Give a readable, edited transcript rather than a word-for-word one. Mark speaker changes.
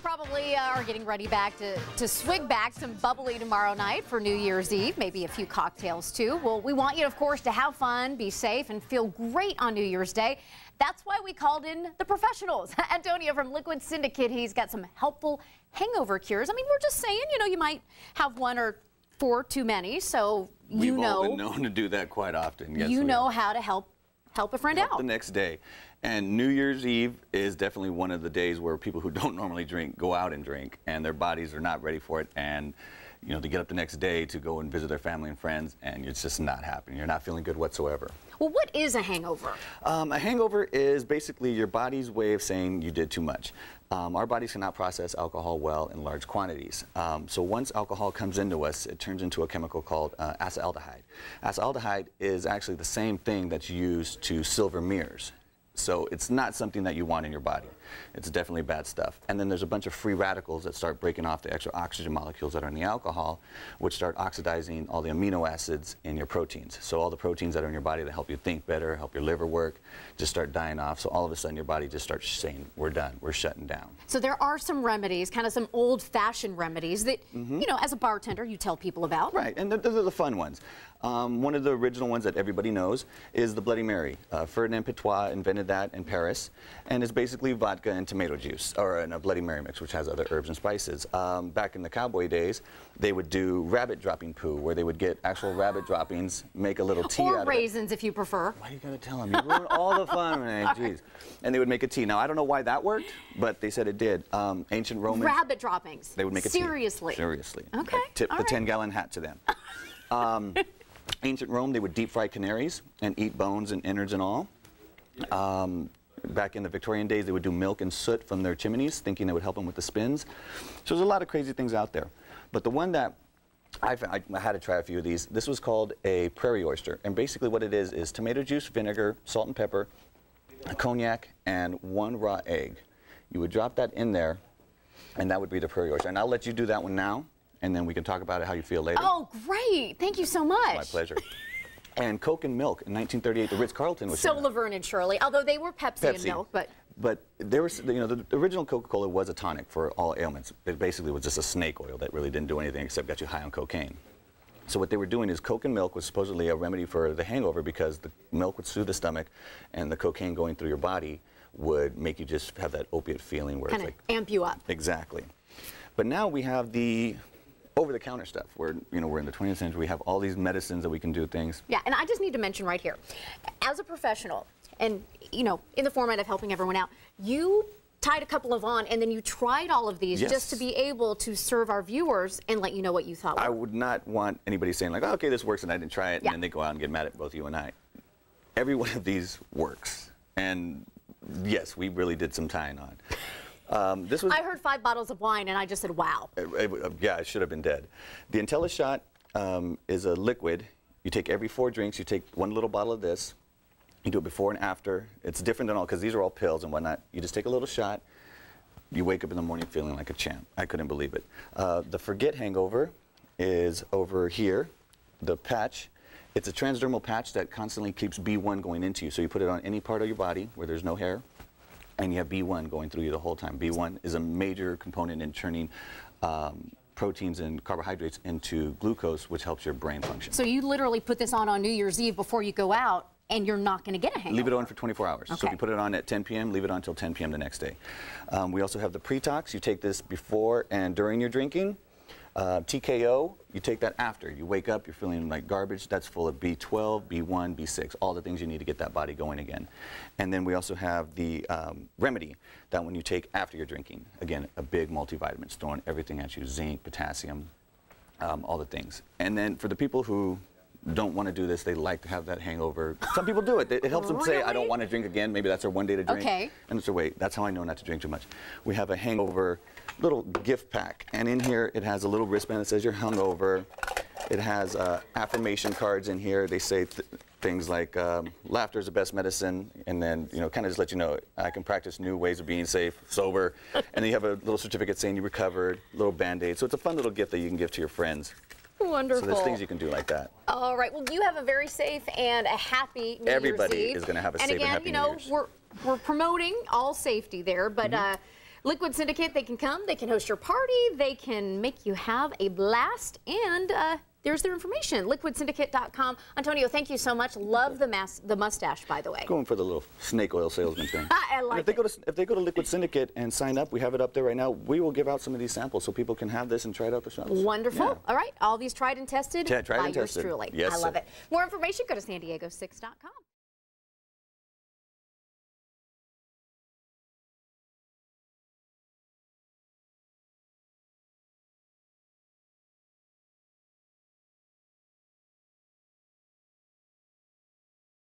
Speaker 1: probably are getting ready to swig back some bubbly tomorrow night for New Year's Eve, maybe a few cocktails too. Well, we want you, of course, to have fun, be safe, and feel great on New Year's Day. That's why we called in the professionals. Antonio from Liquid Syndicate, he's got some helpful hangover cures. I mean, we're just saying, you know, you might have one or four too many, so
Speaker 2: We've all been known to do that quite often. Yes,
Speaker 1: you know how to help a friend out.
Speaker 2: The next day. And New Year's Eve is definitely one of the days where people who don't normally drink go out and drink, and their bodies are not ready for it. And you know, they get up the next day to go and visit their family and friends, and it's just not happening. You're not feeling good whatsoever.
Speaker 1: Well, what is a hangover?
Speaker 2: A hangover is basically your body's way of saying you did too much. Our bodies cannot process alcohol well in large quantities. So once alcohol comes into us, it turns into a chemical called acetaldehyde. Acetaldehyde is actually the same thing that's used to silver mirrors. So it's not something that you want in your body. It's definitely bad stuff. And then there's a bunch of free radicals that start breaking off the extra oxygen molecules that are in the alcohol, which start oxidizing all the amino acids in your proteins. So all the proteins that are in your body that help you think better, help your liver work, just start dying off. So all of a sudden your body just starts saying, we're done, we're shutting down.
Speaker 1: So there are some remedies, kind of some old-fashioned remedies that, you know, as a bartender, you tell people about.
Speaker 2: Right, and those are the fun ones. One of the original ones that everybody knows is the Bloody Mary. Ferdinand Pitois invented that in Paris, and it's basically vodka and tomato juice, or a Bloody Mary mix, which has other herbs and spices. Back in the cowboy days, they would do rabbit dropping poo, where they would get actual rabbit droppings, make a little tea out of it.
Speaker 1: Or raisins, if you prefer.
Speaker 2: Why do you gotta tell them? You ruin all the fun, Renee. Jeez. And they would make a tea. Now, I don't know why that worked, but they said it did. Ancient Romans.
Speaker 1: Rabbit droppings.
Speaker 2: They would make a
Speaker 1: Seriously?
Speaker 2: tea. Seriously.
Speaker 1: Okay.
Speaker 2: I tip the 10-gallon hat to them. Ancient Rome, they would deep fry canaries and eat bones and innards and all. Back in the Victorian days, they would do milk and soot from their chimneys, thinking it would help them with the spins. So there's a lot of crazy things out there. But the one that I had to try a few of these. This was called a prairie oyster. And basically what it is tomato juice, vinegar, salt and pepper, cognac, and 1 raw egg. You would drop that in there, and that would be the prairie oyster. And I'll let you do that one now, and then we can talk about it, how you feel later.
Speaker 1: Oh, great. Thank you so much.
Speaker 2: My pleasure. And Coke and milk. In 1938, the Ritz-Carlton was
Speaker 1: So Laverne and Shirley, although they were Pepsi and milk, but...
Speaker 2: But there was, you know, the original Coca-Cola was a tonic for all ailments. It basically was just a snake oil that really didn't do anything except got you high on cocaine. So what they were doing is Coke and milk was supposedly a remedy for the hangover because the milk would soothe the stomach, and the cocaine going through your body would make you just have that opiate feeling where
Speaker 1: kind
Speaker 2: it's
Speaker 1: of
Speaker 2: like...
Speaker 1: amp you up.
Speaker 2: Exactly. But now we have the over-the-counter stuff. We're in the 20th century. We have all these medicines that we can do things.
Speaker 1: Yeah, and I just need to mention right here, as a professional, and you know, in the format of helping everyone out, you tied a couple of on, and then you tried all of these just to be able to serve our viewers and let you know what you thought.
Speaker 2: I would not want anybody saying like, oh, okay, this works, and I didn't try it, and then they go out and get mad at both you and I. Every one of these works, and yes, we really did some tying on. I heard 5 bottles of wine, and I just said, wow. Yeah, I should have been dead. The IntelliShot is a liquid. You take every 4 drinks, you take 1 little bottle of this. You do it before and after. It's different than all, because these are all pills and whatnot. You just take a little shot. You wake up in the morning feeling like a champ. I couldn't believe it. The Forget Hangover is over here. The patch, it's a transdermal patch that constantly keeps B1 going into you. So you put it on any part of your body where there's no hair, and you have B1 going through you the whole time. B1 is a major component in turning proteins and carbohydrates into glucose, which helps your brain function.
Speaker 1: So you literally put this on New Year's Eve before you go out, and you're not going to get a hangover.
Speaker 2: Leave it on for 24 hours.
Speaker 1: Okay.
Speaker 2: So if you put it on at 10 p.m., leave it on until 10 p.m. the next day. We also have the Pretox. You take this before and during your drinking. TKO, you take that after. You wake up, you're feeling like garbage. That's full of B12, B1, B6, all the things you need to get that body going again. And then we also have the Remedy, that one you take after you're drinking. Again, a big multivitamin, it's throwing everything at you, zinc, potassium, all the things. And then for the people who don't want to do this, they like to have that hangover. Some people do it. It helps them say, I don't want to drink again. Maybe that's their one day to drink.
Speaker 1: Okay.
Speaker 2: And it's a wait, that's how I know not to drink too much. We have a hangover little gift pack. And in here, it has a little wristband that says you're hungover. It has affirmation cards in here. They say things like, laughter is the best medicine. And then, you know, kind of just let you know, I can practice new ways of being safe, sober. And then you have a little certificate saying you recovered, little Band-Aid. So it's a fun little gift that you can give to your friends.
Speaker 1: Wonderful.
Speaker 2: So there's things you can do like that.
Speaker 1: All right. Well, you have a very safe and a happy New
Speaker 2: Everybody
Speaker 1: Year's Eve.
Speaker 2: is going to have a safe and happy
Speaker 1: New Year's. And again, you know, we're promoting all safety there, but Liquid Syndicate, they can come, they can host your party, they can make you have a blast, and there's their information, liquidsyndicate.com. Antonio, thank you so much. Love the mustache, by the way.
Speaker 2: Going for the little snake oil salesman thing.
Speaker 1: I like it.
Speaker 2: If they go to Liquid Syndicate and sign up, we have it up there right now. We will give out some of these samples so people can have this and try it out themselves.
Speaker 1: Wonderful.
Speaker 2: Yeah.
Speaker 1: All right, all these tried and tested by yours
Speaker 2: tested.
Speaker 1: truly.
Speaker 2: Yes,
Speaker 1: I love
Speaker 2: sir.
Speaker 1: it. More information, go to san diego6.com.